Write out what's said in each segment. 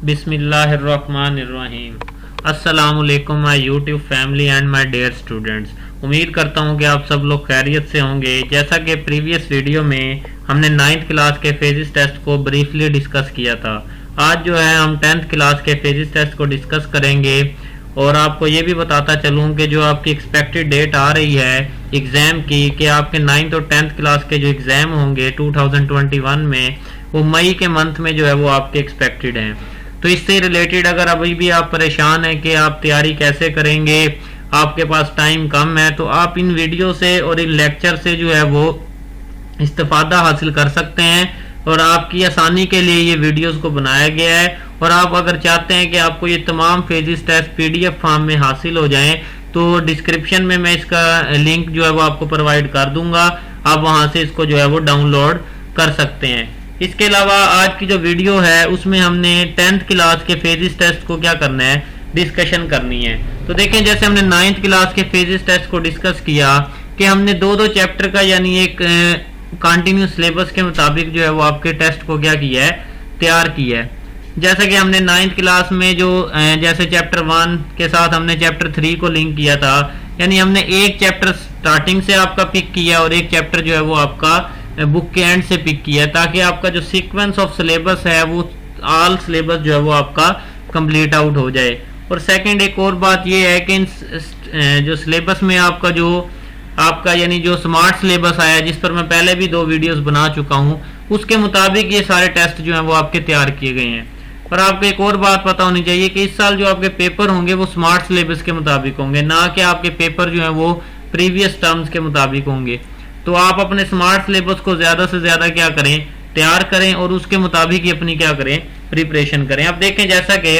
बिस्मिल्लाहिर्रहमानिर्रहीम। अस्सलामुअलैकुम my YouTube family and my dear students. उम्मीद करता हूँ कि आप सब लोग खैरियत से होंगे। जैसा कि प्रीवियस वीडियो में हमने 9th क्लास के फेजिस टेस्ट को ब्रीफली डिस्कस किया था, आज जो है हम 10th क्लास के फेजिस टेस्ट को डिस्कस करेंगे और आपको ये भी बताता चलूँ कि जो आपकी एक्सपेक्टेड डेट आ रही है एग्ज़ाम की, कि आपके 9th और 10th क्लास के जो एग्ज़ाम होंगे 2021 में, वो मई के मंथ में जो है वो आपके एक्सपेक्टेड हैं। तो इससे रिलेटेड अगर अभी भी आप परेशान हैं कि आप तैयारी कैसे करेंगे, आपके पास टाइम कम है, तो आप इन वीडियो से और इन लेक्चर से जो है वो इस्तेफादा हासिल कर सकते हैं और आपकी आसानी के लिए ये वीडियोस को बनाया गया है। और आप अगर चाहते हैं कि आपको ये तमाम फेजिस टेस्ट पीडीएफ फॉर्म में हासिल हो जाएं, तो डिस्क्रिप्शन में मैं इसका लिंक जो है वो आपको प्रोवाइड कर दूंगा, आप वहां से इसको जो है वो डाउनलोड कर सकते हैं। इसके अलावा आज की जो वीडियो है उसमें हमने 10th क्लास के फेजिस टेस्ट को क्या करना है, डिस्कशन करनी है। तो देखें, जैसे हमने 9th क्लास के फेजिस टेस्ट को डिस्कस किया कि हमने दो चैप्टर का यानी एक कंटिन्यूस सिलेबस के मुताबिक जो है वो आपके टेस्ट को क्या किया है, तैयार किया है। जैसा कि हमने 9th क्लास में जो जैसे चैप्टर 1 के साथ हमने चैप्टर 3 को लिंक किया था, यानी हमने एक चैप्टर स्टार्टिंग से आपका पिक किया और एक चैप्टर जो है वो आपका बुक के एंड से पिक किया, ताकि आपका जो सीक्वेंस ऑफ सिलेबस है वो ऑल सिलेबस जो है वो आपका कंप्लीट आउट हो जाए। और सेकंड एक और बात ये है कि जो सिलेबस में आपका यानी जो स्मार्ट सिलेबस आया, जिस पर मैं पहले भी 2 वीडियोस बना चुका हूं, उसके मुताबिक ये सारे टेस्ट जो हैं वो आपके तैयार किए गए हैं। और आपको एक और बात पता होनी चाहिए कि इस साल जो आपके पेपर होंगे वो स्मार्ट सिलेबस के मुताबिक होंगे, ना कि आपके पेपर जो हैं वो प्रीवियस टर्म्स के मुताबिक होंगे। तो आप अपने स्मार्ट सिलेबस को ज़्यादा से ज़्यादा क्या करें, तैयार करें और उसके मुताबिक ही अपनी क्या करें, प्रिपरेशन करें। अब देखें, जैसा कि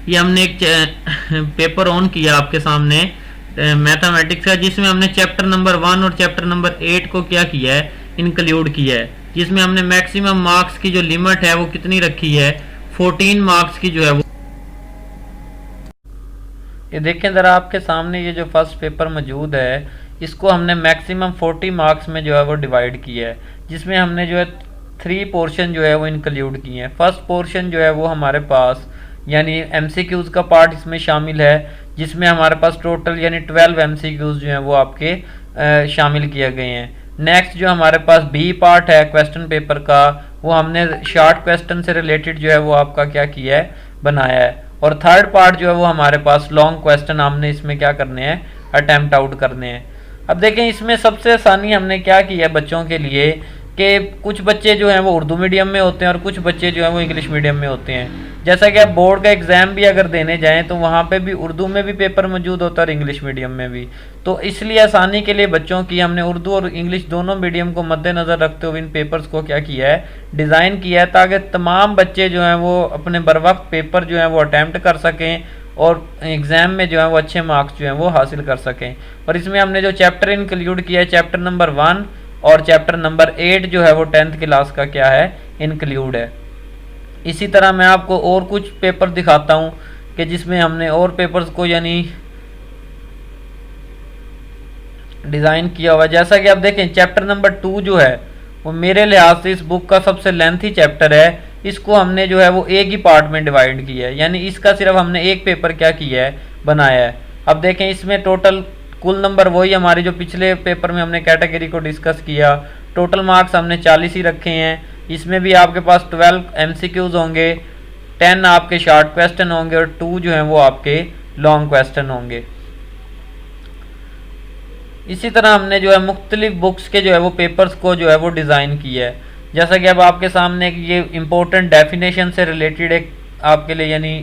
ये हमने एक पेपर ऑन किया आपके सामने मैथमेटिक्स का, जिसमें हमने चैप्टर नंबर 1 और चैप्टर नंबर 8 को क्या किया है, इंक्लूड किया है, जिसमें हमने मैक्सिमम मार्क्स की जो लिमिट है वो कितनी रखी है, 14 मार्क्स की जो है वो। ये देखें ज़रा आपके सामने ये जो फर्स्ट पेपर मौजूद है, इसको हमने मैक्सिमम 40 मार्क्स में जो है वो डिवाइड किया है, जिसमें हमने जो है 3 पोर्शन जो है वो इंक्लूड किए हैं। फर्स्ट पोर्शन जो है वो हमारे पास यानी एमसीक्यूज़ का पार्ट इसमें शामिल है, जिसमें हमारे पास टोटल यानी 12 एमसीक्यूज़ जो हैं वो आपके शामिल किए गए हैं। नेक्स्ट जो हमारे पास बी पार्ट है क्वेश्चन पेपर का, वो हमने शॉर्ट क्वेश्चन से रिलेटेड जो है वो आपका क्या किया है, बनाया है। और थर्ड पार्ट जो है वो हमारे पास लॉन्ग क्वेश्चन हमने इसमें क्या करने हैं, अटेम्प्ट आउट करने हैं। अब देखें, इसमें सबसे आसानी हमने क्या की है बच्चों के लिए कि कुछ बच्चे जो हैं वो उर्दू मीडियम में होते हैं और कुछ बच्चे जो हैं वो इंग्लिश मीडियम में होते हैं। जैसा कि आप बोर्ड का एग्ज़ाम भी अगर देने जाएं तो वहाँ पे भी उर्दू में भी पेपर मौजूद होता है और इंग्लिश मीडियम में भी। तो इसलिए आसानी के लिए बच्चों की हमने उर्दू और इंग्लिश दोनों मीडियम को मद्देनज़र रखते हुए इन पेपर्स को क्या किया है, डिज़ाइन किया है, ताकि तमाम बच्चे जो हैं वो अपने बर वक्त पेपर जो हैं वो अटैम्प्ट कर सकें और एग्ज़ाम में जो है वो अच्छे मार्क्स जो हैं वो हासिल कर सकें। और इसमें हमने जो चैप्टर इंक्लूड किया है, चैप्टर नंबर 1 और चैप्टर नंबर 8 जो है वो 10th क्लास का क्या है, इंक्लूड है। इसी तरह मैं आपको और कुछ पेपर दिखाता हूँ कि जिसमें हमने और पेपर्स को यानी डिज़ाइन किया हुआ है। जैसा कि आप देखें, चैप्टर नंबर 2 जो है वो मेरे लिहाज से इस बुक का सबसे लेंथी चैप्टर है। इसको हमने जो है वो एक ही पार्ट में डिवाइड किया है, यानी इसका सिर्फ हमने एक पेपर क्या किया है, बनाया है। अब देखें, इसमें टोटल कुल नंबर वही हमारे जो पिछले पेपर में हमने कैटेगरी को डिस्कस किया, टोटल मार्क्स हमने 40 ही रखे हैं। इसमें भी आपके पास 12 एमसीक्यूज होंगे, 10 आपके शॉर्ट क्वेश्चन होंगे और 2 जो हैं वो आपके लॉन्ग क्वेश्चन होंगे। इसी तरह हमने जो है मुख्तलिफ बुक्स के जो है वो पेपर्स को जो है वो डिज़ाइन किया है। जैसा कि अब आपके सामने ये इम्पोर्टेंट डेफिनेशन से रिलेटेड एक आपके लिए यानी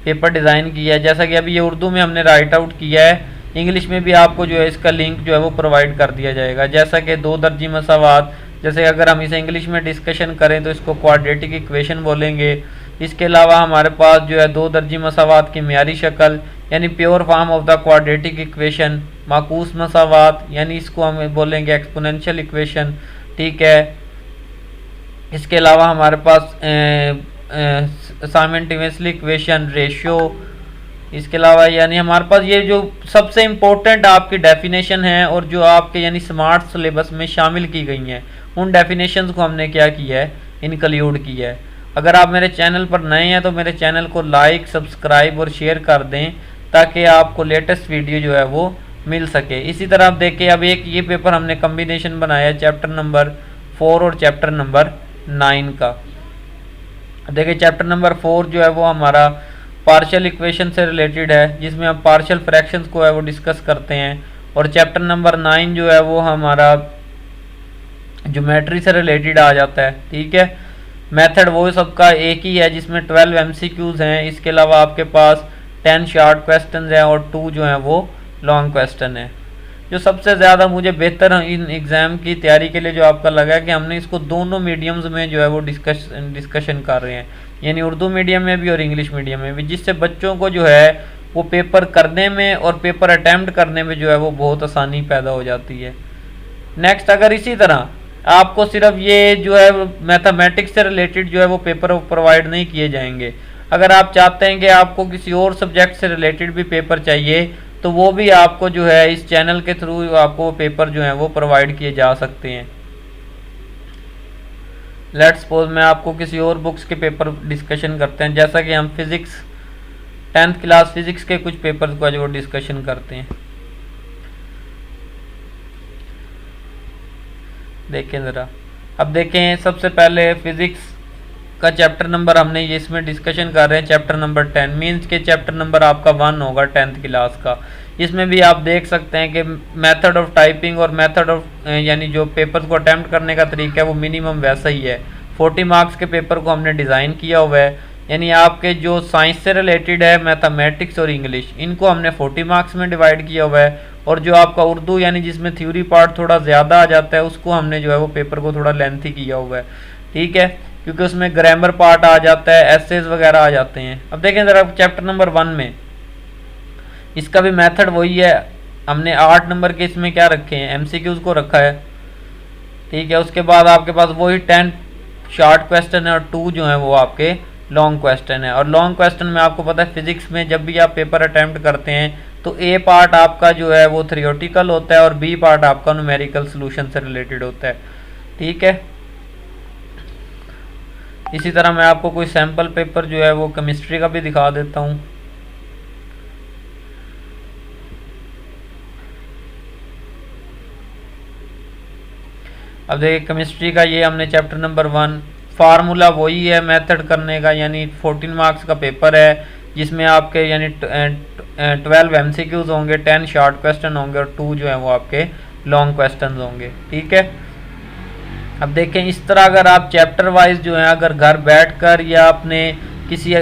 पेपर डिज़ाइन किया है। जैसा कि अभी ये उर्दू में हमने राइट आउट किया है, इंग्लिश में भी आपको जो है इसका लिंक जो है वो प्रोवाइड कर दिया जाएगा। जैसा कि 2 दर्जी मसावात, जैसे अगर हम इसे इंग्लिश में डिस्कशन करें तो इसको क्वाड्रेटिक इक्वेशन बोलेंगे। इसके अलावा हमारे पास जो है 2 दर्जी मसावात की म्यारी शक्ल यानी pure form of the quadratic equation, माकूस मसावात यानी इसको हम बोलेंगे एक्सपोनेंशियल इक्वेशन, ठीक है। इसके अलावा हमारे पास साइमल्टेनियसली इक्वेशन, रेशियो। इसके अलावा यानी हमारे पास ये जो सबसे इम्पोर्टेंट आपकी डेफिनेशन है और जो आपके यानी स्मार्ट सिलेबस में शामिल की गई हैं, उन डेफिनेशंस को हमने क्या किया है, इंक्लूड किया है। अगर आप मेरे चैनल पर नए हैं तो मेरे चैनल को लाइक, सब्सक्राइब और शेयर कर दें ताकि आपको लेटेस्ट वीडियो जो है वो मिल सके। इसी तरह आप देखिए, अब एक ये पेपर हमने कम्बिनेशन बनाया चैप्टर नंबर 4 और चैप्टर नंबर 9 का। देखिए चैप्टर नंबर 4 जो है वो हमारा पार्शियल इक्वेशन से रिलेटेड है, जिसमें हम पार्शियल फ्रैक्शंस को है वो डिस्कस करते हैं। और चैप्टर नंबर 9 जो है वो हमारा ज्योमेट्री से रिलेटेड आ जाता है। ठीक है, मेथड वो सबका एक ही है जिसमें 12 MCQs हैं। इसके अलावा आपके पास 10 शॉर्ट क्वेश्चन हैं और 2 जो हैं वो लॉन्ग क्वेश्चन है। जो सबसे ज़्यादा मुझे बेहतर इन एग्ज़ाम की तैयारी के लिए जो आपका लगा है कि हमने इसको दोनों मीडियम्स में जो है वो डिस्कशन कर रहे हैं, यानी उर्दू मीडियम में भी और इंग्लिश मीडियम में भी, जिससे बच्चों को जो है वो पेपर करने में और पेपर अटैम्प्ट करने में जो है वो बहुत आसानी पैदा हो जाती है। नेक्स्ट, अगर इसी तरह आपको सिर्फ ये जो है मैथमेटिक्स से रिलेटेड जो है वो पेपर प्रोवाइड नहीं किए जाएंगे, अगर आप चाहते हैं कि आपको किसी और सब्जेक्ट से रिलेटेड भी पेपर चाहिए तो वो भी आपको जो है इस चैनल के थ्रू आपको पेपर जो है वो प्रोवाइड किए जा सकते हैं। लेट्स सपोज मैं आपको किसी और बुक्स के पेपर डिस्कशन करते हैं, जैसा कि हम फिजिक्स 10th क्लास फिजिक्स के कुछ पेपर का जो डिस्कशन करते हैं। देखें ज़रा, अब देखें सबसे पहले फिजिक्स का चैप्टर नंबर हमने ये इसमें डिस्कशन कर रहे हैं चैप्टर नंबर 10, मीन्स के चैप्टर नंबर आपका 1 होगा 10th क्लास का। इसमें भी आप देख सकते हैं कि मेथड ऑफ टाइपिंग और मेथड ऑफ यानी जो पेपर को अटैम्प्ट करने का तरीका है वो मिनिमम वैसा ही है। 40 मार्क्स के पेपर को हमने डिज़ाइन किया हुआ है, यानी आपके जो साइंस से रिलेटेड है मैथमेटिक्स और इंग्लिश, इनको हमने 40 मार्क्स में डिवाइड किया हुआ है। और जो आपका उर्दू यानी जिसमें थ्योरी पार्ट थोड़ा ज़्यादा आ जाता है उसको हमने जो है वो पेपर को थोड़ा लेंथी किया हुआ है। ठीक है, क्योंकि उसमें ग्रामर पार्ट आ जाता है, एसेज वगैरह आ जाते हैं। अब देखें ज़रा चैप्टर नंबर 1 में इसका भी मेथड वही है, हमने 8 नंबर के इसमें क्या रखे हैं MCQs को रखा है। ठीक है, उसके बाद आपके पास वही 10 शॉर्ट क्वेश्चन है और 2 जो है वो आपके लॉन्ग क्वेश्चन है। और लॉन्ग क्वेश्चन में आपको पता है फिजिक्स में जब भी आप पेपर अटैम्प्ट करते हैं तो A पार्ट आपका जो है वो थ्योरेटिकल होता है और B पार्ट आपका न्यूमेरिकल सॉल्यूशन से रिलेटेड होता है। ठीक है, इसी तरह मैं आपको कोई सैम्पल पेपर जो है वो केमिस्ट्री का भी दिखा देता हूँ। अब देखिए केमिस्ट्री का ये हमने चैप्टर नंबर 1, फार्मूला वही है मेथड करने का, यानी 14 मार्क्स का पेपर है जिसमें आपके यानी 12 MCQs होंगे, 10 शॉर्ट क्वेश्चन होंगे और 2 जो है वो आपके लॉन्ग क्वेश्चन होंगे। ठीक है, अब देखें इस तरह अगर आप चैप्टर वाइज जो है अगर घर बैठकर या अपने किसी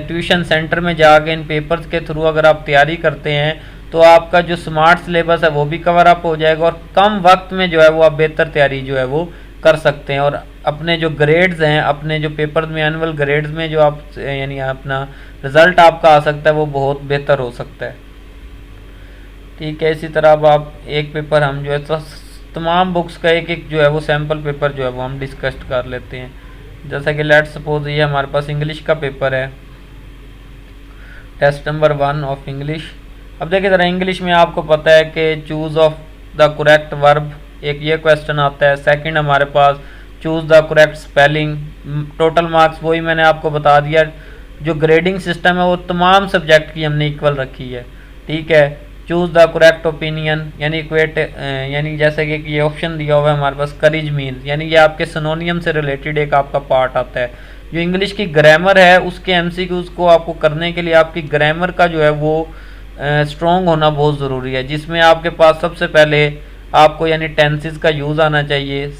ट्यूशन सेंटर में जाके इन पेपर्स के थ्रू अगर आप तैयारी करते हैं तो आपका जो स्मार्ट सिलेबस है वो भी कवर अप हो जाएगा और कम वक्त में जो है वो आप बेहतर तैयारी जो है वो कर सकते हैं। और अपने जो ग्रेड्स हैं, अपने जो पेपर में एनुअल ग्रेड्स में जो आप यानी अपना रिज़ल्ट आपका आ सकता है वो बहुत बेहतर हो सकता है। ठीक है, इसी तरह अब आप एक पेपर हम जो है तमाम बुक्स का एक एक जो है वो सैम्पल पेपर जो है वो हम डिस्कस कर लेते हैं। जैसा कि लेट्स सपोज ये हमारे पास इंग्लिश का पेपर है, टेस्ट नंबर 1 ऑफ इंग्लिश। अब देखिए ज़रा इंग्लिश में आपको पता है कि choose of the correct verb, एक ये क्वेश्चन आता है। सेकंड हमारे पास choose the correct spelling. Total marks वही मैंने आपको बता दिया, जो ग्रेडिंग सिस्टम है वो तमाम सब्जेक्ट की हमने इक्वल रखी है। ठीक है, चूज़ द करेक्ट ओपिनियन यानी इक्वेट यानी जैसे कि ये ऑप्शन दिया हुआ है हमारे पास करेज मीन्स, यानी ये आपके सिनोनियम से रिलेटेड एक आपका पार्ट आता है। जो इंग्लिश की ग्रामर है उसके MCQs को आपको करने के लिए आपकी ग्रामर का जो है वो स्ट्रॉन्ग होना बहुत ज़रूरी है, जिसमें आपके पास सबसे पहले आपको यानी टेंसेस का यूज़ आना चाहिए,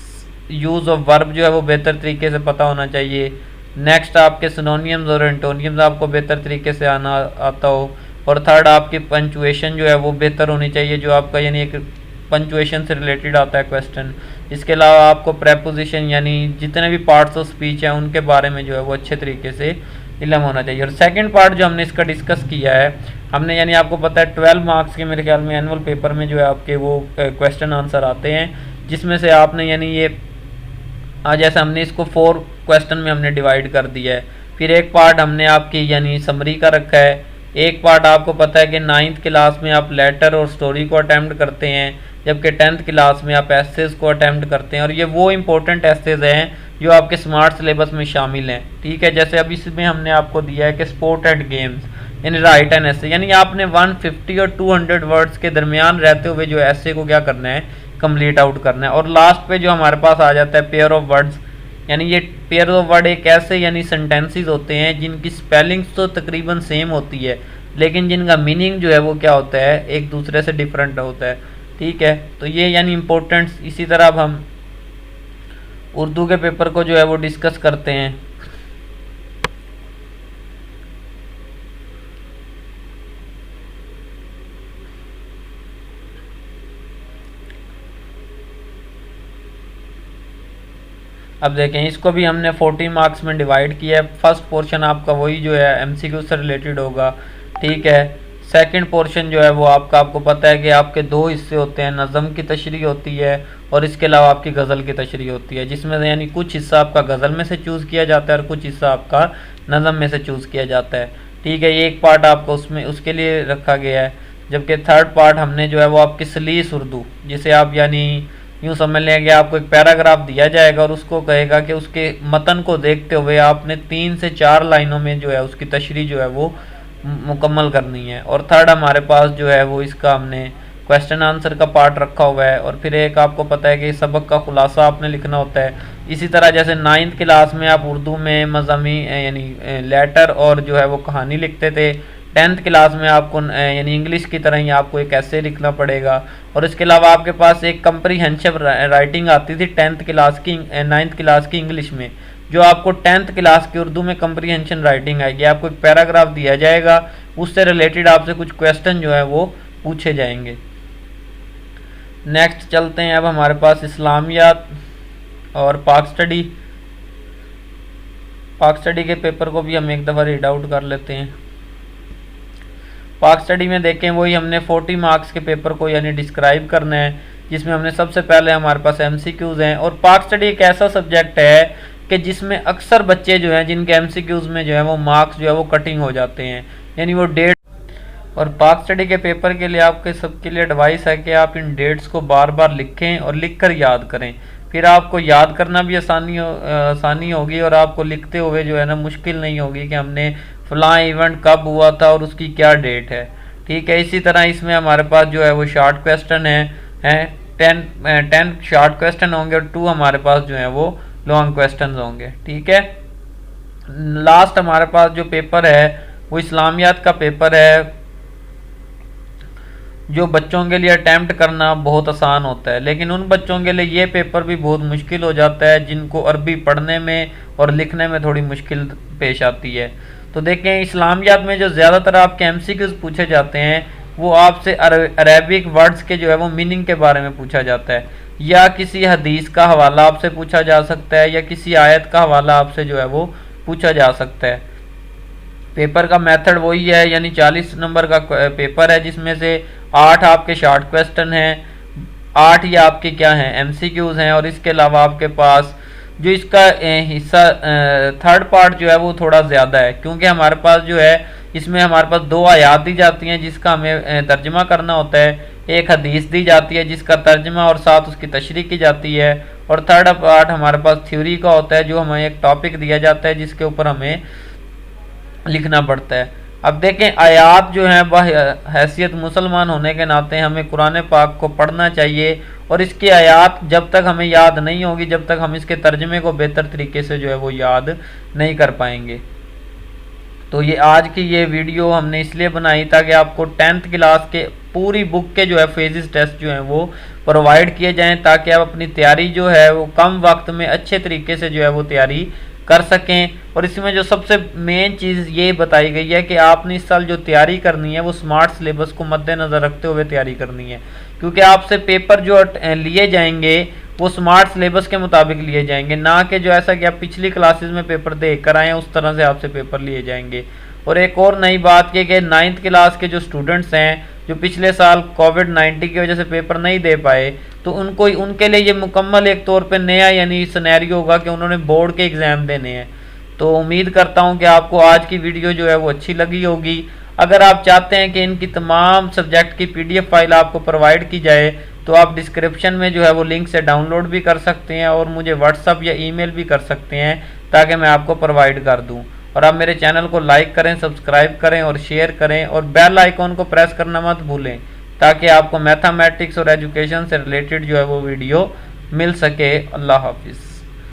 यूज़ ऑफ वर्ब जो है वो बेहतर तरीके से पता होना चाहिए। नेक्स्ट आपके सिनोनियम्स और एंटोनियम्स आपको बेहतर तरीके से आता हो। और थर्ड आपकी पंचुएशन जो है वो बेहतर होनी चाहिए, जो आपका यानी एक पंचुएशन से रिलेटेड आता है क्वेश्चन। इसके अलावा आपको प्रेपोजिशन यानी जितने भी पार्ट्स ऑफ स्पीच हैं उनके बारे में जो है वो अच्छे तरीके से इल्म होना चाहिए। और सेकंड पार्ट जो हमने इसका डिस्कस किया है हमने यानी आपको पता है 12 मार्क्स के मेरे ख्याल में एनुअल पेपर में जो है आपके वो क्वेश्चन आंसर आते हैं, जिसमें से आपने यानी ये आज जैसे हमने इसको 4 क्वेश्चन में हमने डिवाइड कर दिया है। फिर एक पार्ट हमने आपकी यानी समरी का रखा है, एक पार्ट आपको पता है कि 9th क्लास में आप लेटर और स्टोरी को अटैम्प्ट करते हैं, जबकि 10th क्लास में आप एसेज को अटैम्प्ट करते हैं। और ये वो इम्पोर्टेंट एसेज हैं जो आपके स्मार्ट सिलेबस में शामिल हैं। ठीक है, जैसे अभी इसमें हमने आपको दिया है कि स्पोर्ट एंड गेम्स यानी राइट एन ऐसे, यानी आपने 150 और 200 वर्ड्स के दरमियान रहते हुए जो ऐसे को क्या करना है, कंप्लीट आउट करना है। और लास्ट पे जो हमारे पास आ जाता है पेयर ऑफ वर्ड्स, यानी ये पेयर ऑफ वर्ड एक ऐसे यानी सेंटेंसेस होते हैं जिनकी स्पेलिंग्स तो तकरीबन सेम होती है, लेकिन जिनका मीनिंग जो है वो क्या होता है, एक दूसरे से डिफरेंट होता है। ठीक है, तो ये यानी इम्पोर्टेंट्स। इसी तरह अब हम उर्दू के पेपर को जो है वो डिस्कस करते हैं। अब देखें, इसको भी हमने 40 मार्क्स में डिवाइड किया है। फर्स्ट पोर्शन आपका वही जो है एमसीक्यू से रिलेटेड होगा। ठीक है, सेकंड पोर्शन जो है वो आपको पता है कि आपके दो हिस्से होते हैं, नज़म की तशरीह होती है और इसके अलावा आपकी गज़ल की तशरीह होती है, जिसमें से यानी कुछ हिस्सा आपका गज़ल में से चूज़ किया जाता है और कुछ हिस्सा आपका नज़म में से चूज़ किया जाता है। ठीक है, ये एक पार्ट आपको उसमें उसके लिए रखा गया है। जबकि थर्ड पार्ट हमने जो है वो आपकी सलीस उर्दू, जिसे आप यानी यूँ समझ लें कि आपको एक पैराग्राफ दिया जाएगा और उसको कहेगा कि उसके मतन को देखते हुए आपने 3 से 4 लाइनों में जो है उसकी तशरीह जो है वो मुकम्मल करनी है। और थर्ड हमारे पास जो है वो इसका हमने क्वेश्चन आंसर का पार्ट रखा हुआ है। और फिर एक आपको पता है कि सबक का खुलासा आपने लिखना होता है। इसी तरह जैसे 9th क्लास में आप उर्दू में मज़ामी यानी लेटर और जो है वो कहानी लिखते थे, 10th क्लास में आपको यानी इंग्लिश की तरह ही आपको एक ऐसे लिखना पड़ेगा। और इसके अलावा आपके पास एक कंप्रीहेंसिव राइटिंग आती थी 10th क्लास की 9th क्लास की इंग्लिश में, जो आपको 10th क्लास की उर्दू में कंप्रीहेंशन राइटिंग आएगी। आपको एक पैराग्राफ दिया जाएगा, उससे रिलेटेड आपसे कुछ क्वेश्चन जो है वो पूछे जाएंगे। नेक्स्ट चलते हैं, अब हमारे पास इस्लामियात और पाक स्टडी। पाक स्टडी के पेपर को भी हम एक दफ़ा रीड आउट कर लेते हैं। पाक स्टडी में देखें, वही हमने 40 मार्क्स के पेपर को यानी डिस्क्राइब करना है, जिसमें हमने सबसे पहले हमारे पास एमसीक्यूज़ हैं। और पाक स्टडी एक ऐसा सब्जेक्ट है कि जिसमें अक्सर बच्चे जो हैं जिनके एमसीक्यूज़ में जो है वो मार्क्स जो है वो कटिंग हो जाते हैं, यानी वो डेट। और पाक स्टडी के पेपर के लिए आपके सबके लिए एडवाइस है कि आप इन डेट्स को बार बार लिखें और लिख कर याद करें, फिर आपको याद करना भी आसानी होगी और आपको लिखते हुए जो है ना मुश्किल नहीं होगी कि हमने फलां इवेंट कब हुआ था और उसकी क्या डेट है। ठीक है, इसी तरह इसमें हमारे पास जो है वो शॉर्ट क्वेश्चन हैं 10 शॉर्ट क्वेश्चन होंगे और 2 हमारे पास जो है वो लॉन्ग क्वेश्चन होंगे। ठीक है, लास्ट हमारे पास जो पेपर है वो इस्लामियात का पेपर है, जो बच्चों के लिए अटैम्प्ट करना बहुत आसान होता है, लेकिन उन बच्चों के लिए ये पेपर भी बहुत मुश्किल हो जाता है जिनको अरबी पढ़ने में और लिखने में थोड़ी मुश्किल पेश आती है। तो देखें, इस्लामियात में जो ज़्यादातर आपके एमसीक्यूज़ पूछे जाते हैं वो आपसे अरेबिक वर्ड्स के जो है वो मीनिंग के बारे में पूछा जाता है, या किसी हदीस का हवाला आपसे पूछा जा सकता है, या किसी आयत का हवाला आपसे जो है वो पूछा जा सकता है। पेपर का मेथड वही है, यानी 40 नंबर का पेपर है, जिसमें से 8 आपके शॉर्ट क्वेश्चन हैं, 8 ही आपके क्या हैं एमसीक्यूज़ हैं। और इसके अलावा आपके पास जो इसका हिस्सा थर्ड पार्ट जो है वो थोड़ा ज़्यादा है, क्योंकि हमारे पास जो है इसमें हमारे पास 2 आयात दी जाती हैं जिसका हमें तर्जमा करना होता है, एक हदीस दी जाती है जिसका तर्जमा और साथ उसकी तशरीह की जाती है, और थर्ड पार्ट हमारे पास थ्योरी का होता है, जो हमें एक टॉपिक दिया जाता है जिसके ऊपर हमें लिखना पड़ता है। अब देखें, आयात जो है वह हैसियत मुसलमान होने के नाते हमें कुरान पाक को पढ़ना चाहिए, और इसकी आयात जब तक हमें याद नहीं होगी जब तक हम इसके तर्जमे को बेहतर तरीके से जो है वो याद नहीं कर पाएंगे। तो ये आज की ये वीडियो हमने इसलिए बनाई ताकि आपको 10th क्लास के पूरी बुक के जो है फेजिस टेस्ट जो हैं वो प्रोवाइड किए जाएं, ताकि आप अपनी तैयारी जो है वो कम वक्त में अच्छे तरीके से जो है वो तैयारी कर सकें। और इसमें जो सबसे मेन चीज़ ये बताई गई है कि आपने इस साल जो तैयारी करनी है वो स्मार्ट सिलेबस को मद्देनज़र रखते हुए तैयारी करनी है, क्योंकि आपसे पेपर जो लिए जाएंगे वो स्मार्ट सिलेबस के मुताबिक लिए जाएंगे, ना कि जो ऐसा कि आप पिछली क्लासेस में पेपर दे कर आए हैं उस तरह से आपसे पेपर लिए जाएंगे। और एक और नई बात ये कि 9th क्लास के जो स्टूडेंट्स हैं जो पिछले साल कोविड-19 की वजह से पेपर नहीं दे पाए, तो उनके लिए ये मुकम्मल एक तौर पे नया यानी सिनेरियो होगा कि उन्होंने बोर्ड के एग्ज़ाम देने हैं। तो उम्मीद करता हूँ कि आपको आज की वीडियो जो है वो अच्छी लगी होगी। अगर आप चाहते हैं कि इनकी तमाम सब्जेक्ट की PDF फाइल आपको प्रोवाइड की जाए तो आप डिस्क्रिप्शन में जो है वो लिंक से डाउनलोड भी कर सकते हैं और मुझे व्हाट्सअप या ईमेल भी कर सकते हैं ताकि मैं आपको प्रोवाइड कर दूं। और आप मेरे चैनल को लाइक करें, सब्सक्राइब करें और शेयर करें और बेल आइकॉन को प्रेस करना मत भूलें ताकि आपको मैथमेटिक्स और एजुकेशन से रिलेटेड जो है वो वीडियो मिल सके। अल्लाह हाफिज़।